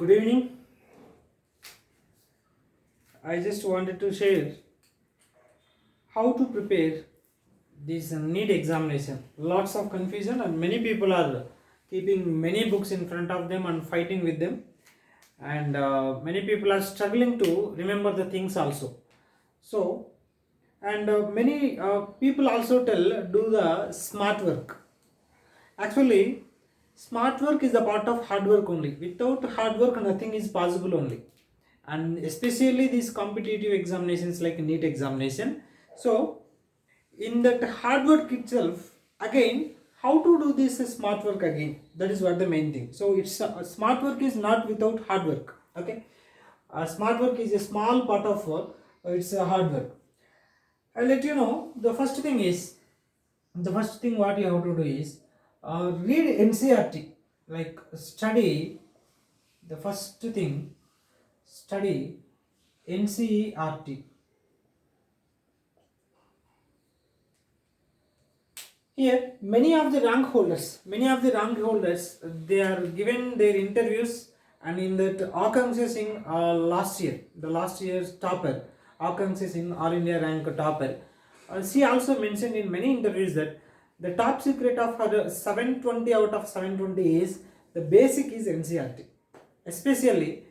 Good evening. I just wanted to share how to prepare this NEET examination. Lots of confusion, and many people are keeping many books in front of them and fighting with them, and many people are struggling to remember the things also. So, and many people also tell do the smart work. Actually, smart work is a part of hard work only. Without hard work, nothing is possible only. And especially these competitive examinations like NEET examination. So, in that hard work itself, again, how to do this smart work again? That is what the main thing. So, it's smart work is not without hard work. Okay, smart work is a small part of work. It's a hard work. I'll let you know. The first thing what you have to do is read NCRT, like study. The first thing, study NCERT. Here, many of the rank holders, they are given their interviews, and in that Akanksha Singh the last year's topper, Akanksha Singh All India rank topper, she also mentioned in many interviews that the top secret of her 720 out of 720 is the basic is NCRT. Especially,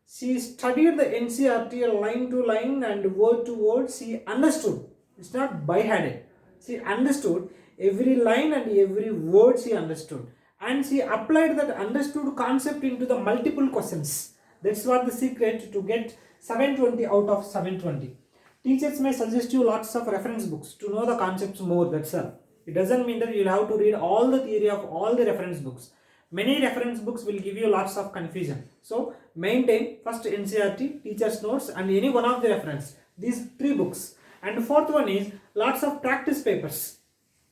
she studied the NCRT line to line and word to word. She understood. It's not by headed. She understood every line and every word she understood. And she applied that understood concept into the multiple questions. That's what the secret to get 720 out of 720. Teachers may suggest you lots of reference books to know the concepts more, that's all. It doesn't mean that you'll have to read all the theory of all the reference books. Many reference books will give you lots of confusion. So maintain first NCRT, teacher's notes, and any one of the reference. These three books. And fourth one is lots of practice papers.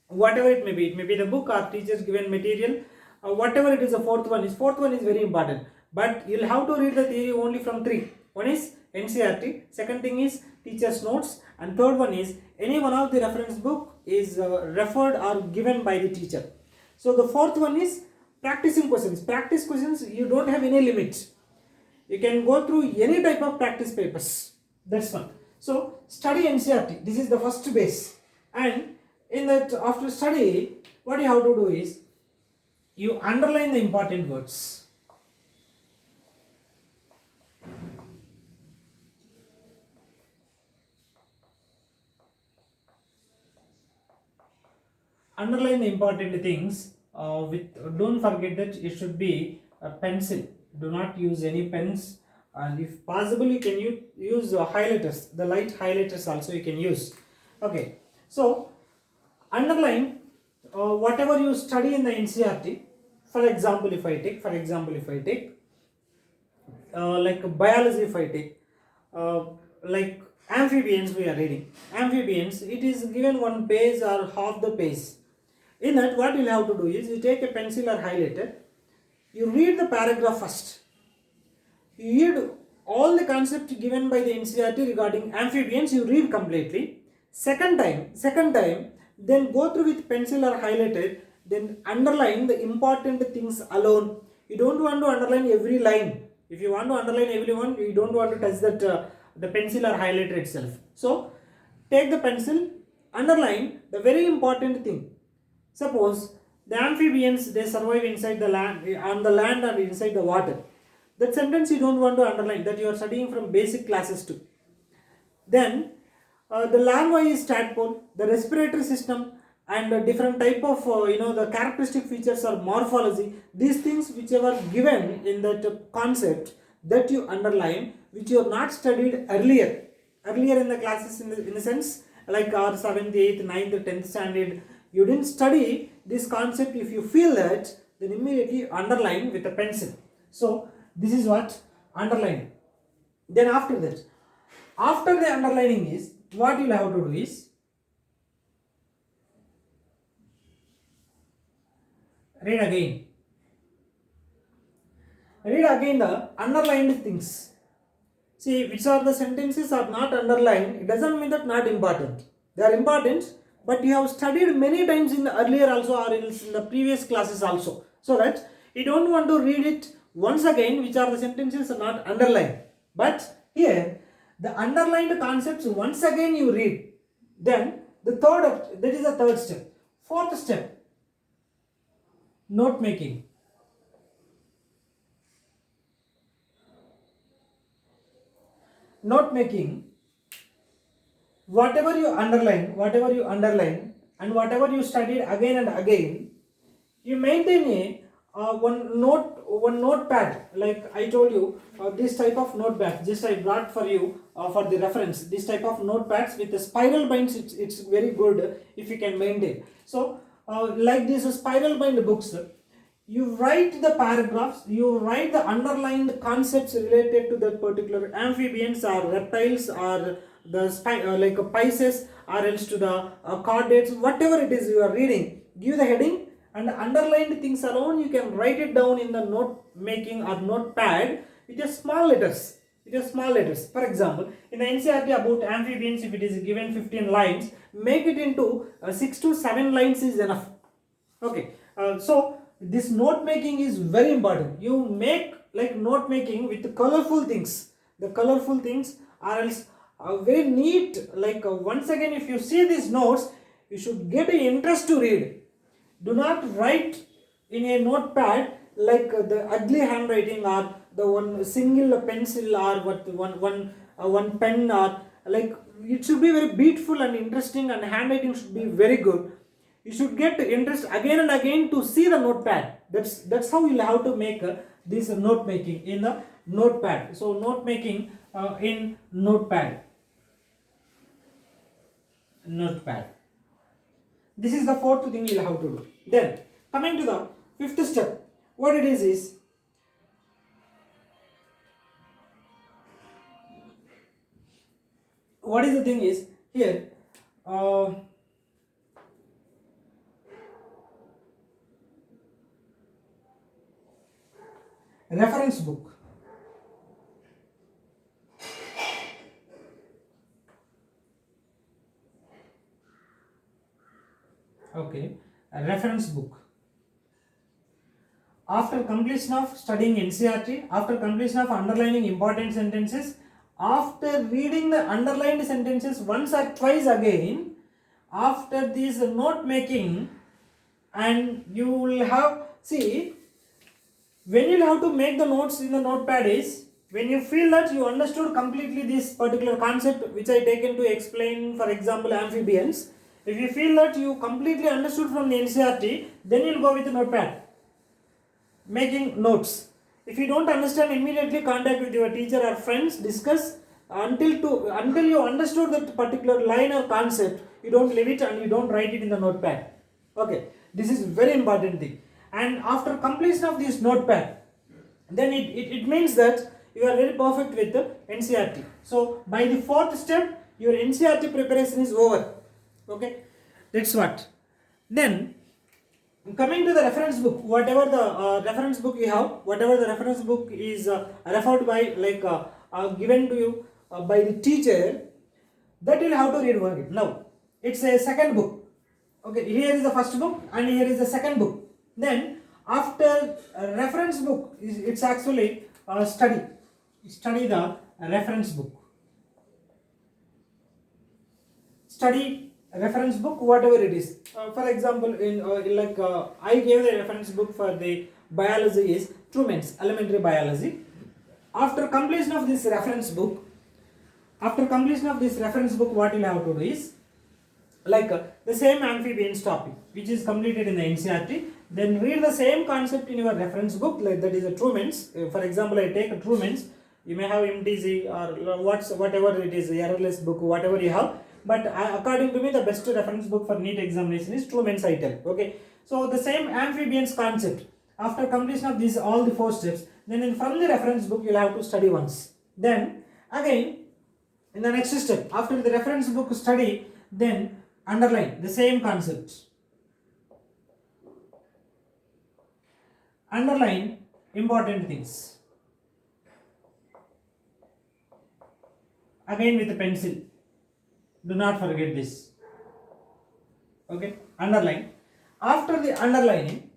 Whatever it may be the book or teachers given material, whatever it is. The fourth one is very important. But you'll have to read the theory only from three. One is NCRT, second thing is teacher's notes, and third one is any one of the reference book is referred or given by the teacher. So the fourth one is practicing questions. Practice questions, you don't have any limit. You can go through any type of practice papers. That's one. So study NCRT. This is the first base. And in that, after study, what you have to do is you underline the important words. Underline the important things with, don't forget that it should be a pencil. Do not use any pens, and if possible you can use highlighters, the light highlighters also you can use. Okay, so underline whatever you study in the NCRT. For example, if I take like biology, if I take like amphibians, we are reading amphibians, it is given one page or half the page. In that, what you'll have to do is you take a pencil or highlighter, you read the paragraph first. You read all the concepts given by the NCRT regarding amphibians, you read completely. Second time, then go through with pencil or highlighter, then underline the important things alone. You don't want to underline every line. If you want to underline every one, you don't want to touch that the pencil or highlighter itself. So take the pencil, underline the very important thing. Suppose the amphibians, they survive inside the land, on the land or inside the water. That sentence you don't want to underline, that you are studying from basic classes too. Then the larva is tadpole, the respiratory system, and a different type of the characteristic features or morphology. These things which are given in that concept, that you underline, which you have not studied earlier in the classes, in the sense like our 7th, 8th, 9th, 10th standard. You didn't study this concept. If you feel that, then immediately underline with a pencil. So this is what underlining. Then after that, after the underlining is, what you'll have to do is read again. Read again the underlined things. See which are the sentences are not underlined. It doesn't mean that not important. They are important, but you have studied many times in the earlier also, or in the previous classes also, so that you don't want to read it once again which are the sentences are not underlined. But here the underlined concepts once again you read. Then the third, that is the third step. Fourth step, note making. Note making, whatever you underline and whatever you studied again and again, you maintain a one notepad, like I told you, this type of notepad just I brought for you for the reference. This type of notepads with the spiral binds, it's very good if you can maintain. So like these spiral bind books, you write the paragraphs, you write the underlined concepts related to that particular amphibians or reptiles or the like Pisces or else to the chordates, whatever it is you are reading, give the heading and underlined things alone you can write it down in the note making or notepad with a small letters. For example, in the NCERT about amphibians, if it is given 15 lines, make it into 6 to 7 lines is enough. Okay, so this note making is very important. You make like note making with colorful things. The colorful things are else very neat. Like once again, if you see these notes, you should get an interest to read. Do not write in a notepad like the ugly handwriting or the one single pencil or one pen, or like it should be very beautiful and interesting, and handwriting should be very good. You should get interest again and again to see the notepad. That's how you'll have to make this note making in the notepad. So note making in notepad. This is the fourth thing you'll have to do. Then coming to the fifth step, what it is what is the thing is here, reference book. Okay, a reference book. After completion of studying NCERT, after completion of underlining important sentences, after reading the underlined sentences once or twice again, after this note making, and you will have, see, when you have to make the notes in the notepad is when you feel that you understood completely this particular concept which I taken to explain, for example, amphibians. If you feel that you completely understood from the NCERT, then you'll go with the notepad, making notes. If you don't understand, immediately contact with your teacher or friends, discuss until you understood that particular line or concept. You don't leave it and you don't write it in the notepad. Okay, this is very important thing. And after completion of this notepad, then it means that you are very perfect with the NCERT. So by the fourth step, your NCERT preparation is over. Okay, that's what. Then coming to the reference book, whatever the reference book you have, whatever the reference book is referred by, like given to you by the teacher, that you'll have to read one. Now it's a second book. Okay, here is the first book and here is the second book. Then after reference book, it's actually study the reference book. Study reference book, whatever it is. For example, in I gave the reference book for the biology is Truman's Elementary Biology. After completion of this reference book, what you have to do is like the same amphibians topic which is completed in the NCERT. Then read the same concept in your reference book, like that is a Truman's. For example, I take a Truman's. You may have MTZ or whatever it is, errorless book, whatever you have. But according to me, the best reference book for NEET examination is Truman's ITEL. Okay, so the same amphibians concept. After completion of these all the four steps, then from the reference book you'll have to study once. Then again in the next step, after the reference book study, then underline the same concepts. Underline important things. Again with a pencil. Do not forget this. Okay, underline. After the underlining,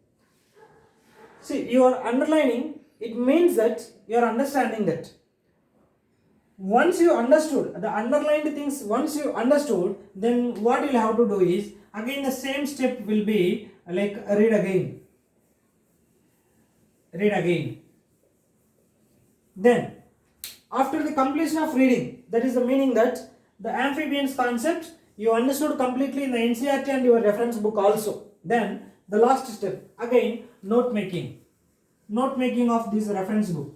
see, you are underlining it means that you are understanding that. Once you understood the underlined things, once you understood, then what you'll have to do is, again the same step will be like read again. Read again. Then, after the completion of reading, that is the meaning that the amphibians concept you understood completely in the NCERT and your reference book also. Then, the last step, again, note making. Note making of this reference book.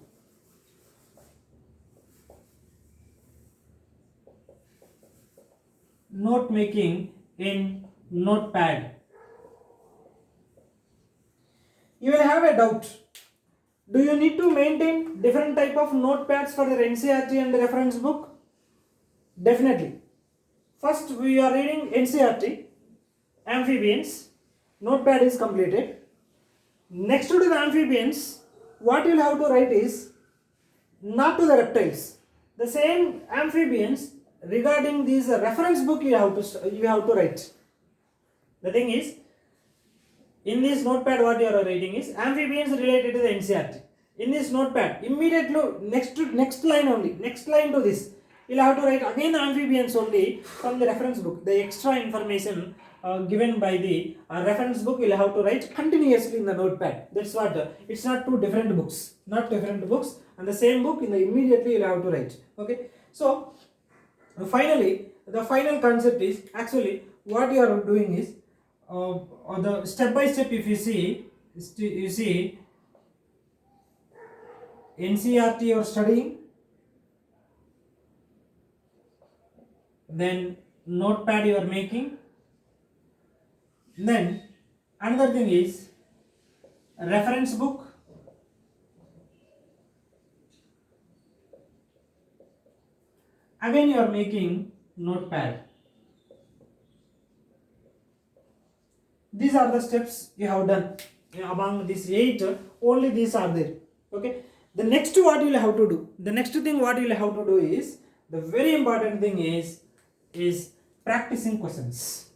Note making in notepad. You will have a doubt. Do you need to maintain different type of notepads for the NCERT and the reference book? Definitely. First we are reading NCERT, amphibians, notepad is completed. Next to the amphibians, what you will have to write is not to the reptiles. The same amphibians regarding this reference book you have to write. The thing is, in this notepad what you are writing is amphibians related to the NCERT. In this notepad, immediately next line to this, you will have to write again amphibians only from the reference book. The extra information given by the reference book you will have to write continuously in the notepad. That's what, it's not two different books, and the same book in the immediately you will have to write. Okay, so finally the final concept is, actually what you are doing is, the step by step, if you see NCERT you are studying, then notepad you are making, then another thing is reference book, again you are making notepad. These are the steps you have done. Among these 8, only these are there. Okay. The next what you will have to do, the next thing what you will have to do is, the very important thing is practicing questions.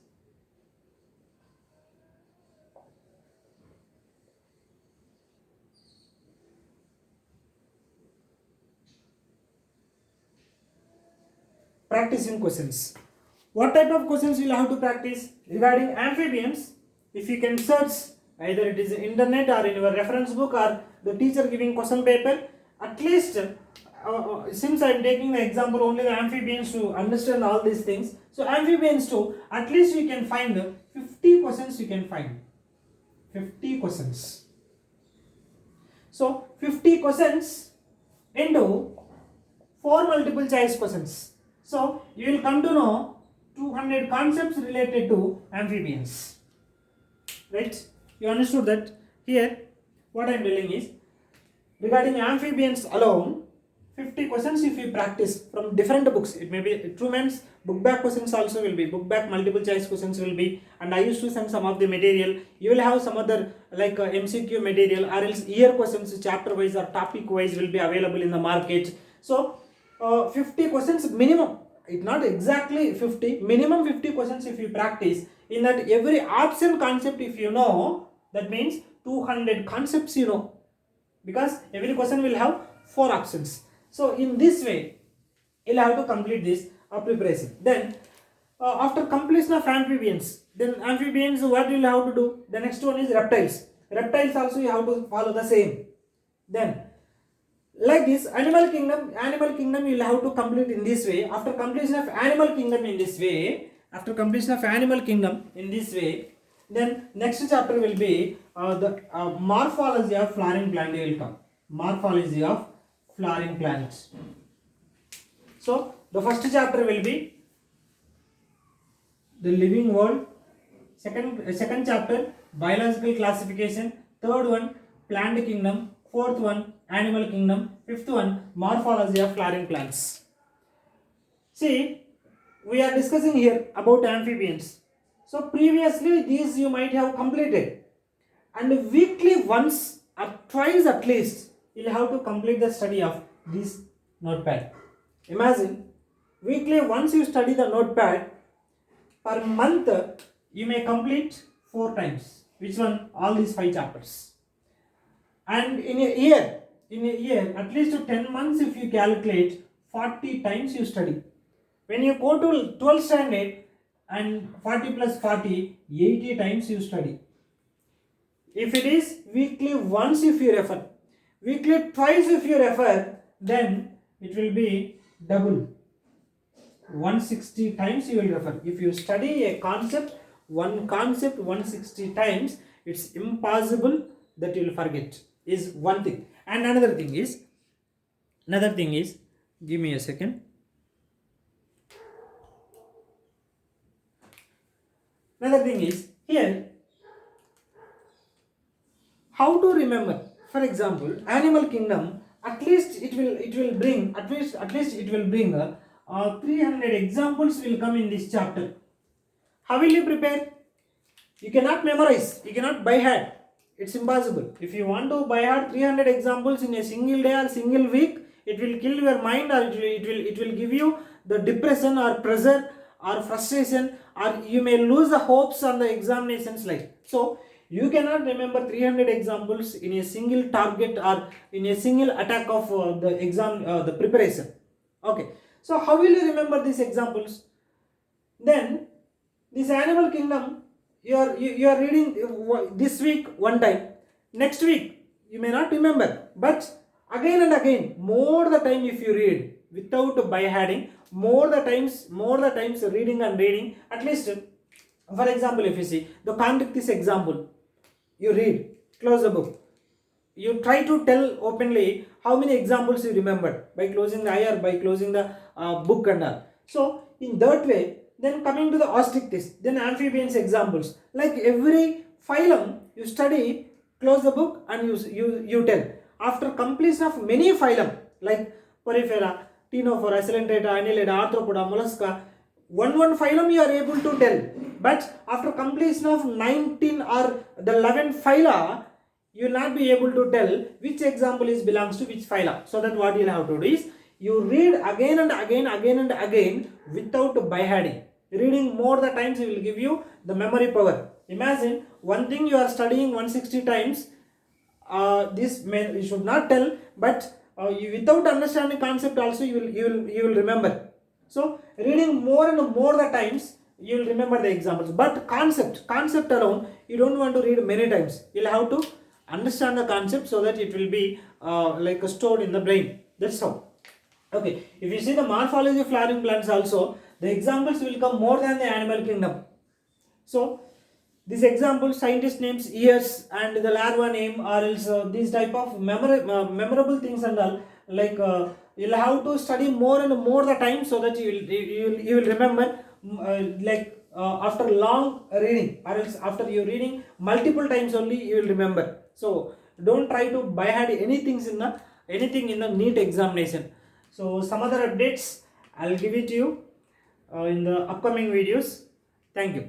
Practicing questions. What type of questions you will have to practice regarding amphibians? If you can search, either it is internet or in your reference book or the teacher giving question paper, at least since I am taking the example only the amphibians to understand all these things, so amphibians too, at least you can find 50 questions you can find. 50 questions. So 50 questions into 4 multiple choice questions. So you will come to know 200 concepts related to amphibians. Right? You understood that? Here what I am telling is, regarding amphibians alone, 50 questions if you practice from different books. It may be Truman's book back questions also will be, book back multiple choice questions will be, and I used to send some of the material. You will have some other like MCQ material, or else year questions chapter wise or topic wise will be available in the market. So 50 questions minimum, it not exactly 50, minimum 50 questions if you practice. In that every option concept if you know, that means 200 concepts you know, because every question will have 4 options. So in this way you'll have to complete this preparation. Then after completion of amphibians, then amphibians what you'll have to do, the next one is reptiles. Reptiles also you have to follow the same. Then like this animal kingdom you will have to complete in this way. After completion of animal kingdom in this way, then next chapter will be the morphology of flowering plant. You will come morphology of flowering plants. So the first chapter will be the living world, second chapter biological classification, third one plant kingdom, fourth one animal kingdom, fifth one morphology of flowering plants. See, we are discussing here about amphibians. So previously these you might have completed, and weekly once or twice at least you will have to complete the study of this notepad. Imagine, weekly once you study the notepad, per month you may complete 4 times. Which one? All these 5 chapters. And in a year in a year, at least 10 months if you calculate, 40 times you study. When you go to 12th standard and 40 plus 40, 80 times you study. If it is weekly once if you refer, weekly twice if you refer, then it will be double. 160 times you will refer. If you study a concept, one concept 160 times, it's impossible that you will forget, is one thing. And another thing is, give me a second. Another thing is, here, how to remember. For example, animal kingdom, at least it will bring 300 examples will come in this chapter. How will you prepare? You cannot memorize, you cannot by heart. It's impossible. If you want to by heart 300 examples in a single day or single week, it will kill your mind, or it will give you the depression or pressure or frustration, or you may lose the hopes on the examinations like. So you cannot remember 300 examples in a single target or in a single attack of the exam, the preparation. Okay. So how will you remember these examples? Then this animal kingdom, you are reading this week one time, next week you may not remember, but again and again, more the time if you read without by heading, more the times reading and reading, at least, for example, if you see the conduct this example, you read, close the book, you try to tell openly how many examples you remember by closing the eye or by closing the book and all. So in that way, then coming to the ostrich test, then amphibians examples, like every phylum you study, close the book and you tell. After completion of many phylum like Porifera, Ctenophora, Coelenterata, Annelida, Arthropoda, Mollusca, one phylum you are able to tell, but after completion of 19 or the 11 phyla, you will not be able to tell which example is belongs to which phyla. So that what you will have to do is, you read again and again without by heading. Reading more the times will give you the memory power. Imagine one thing you are studying 160 times, you should not tell, but without understanding concept also you will remember. So reading more and more the times you will remember the examples. But concept alone you don't want to read many times. You'll have to understand the concept so that it will be like stored in the brain. That's how. Okay, if you see the morphology of flowering plants also, the examples will come more than the animal kingdom. So this example, scientist names ears and the larva name, or else these type of memorable things and all, like you'll have to study more and more the time so that you will remember, after long reading, or else after you reading multiple times only you will remember. So don't try to by heart anything in the NEET examination. So some other updates I'll give it to you in the upcoming videos. Thank you.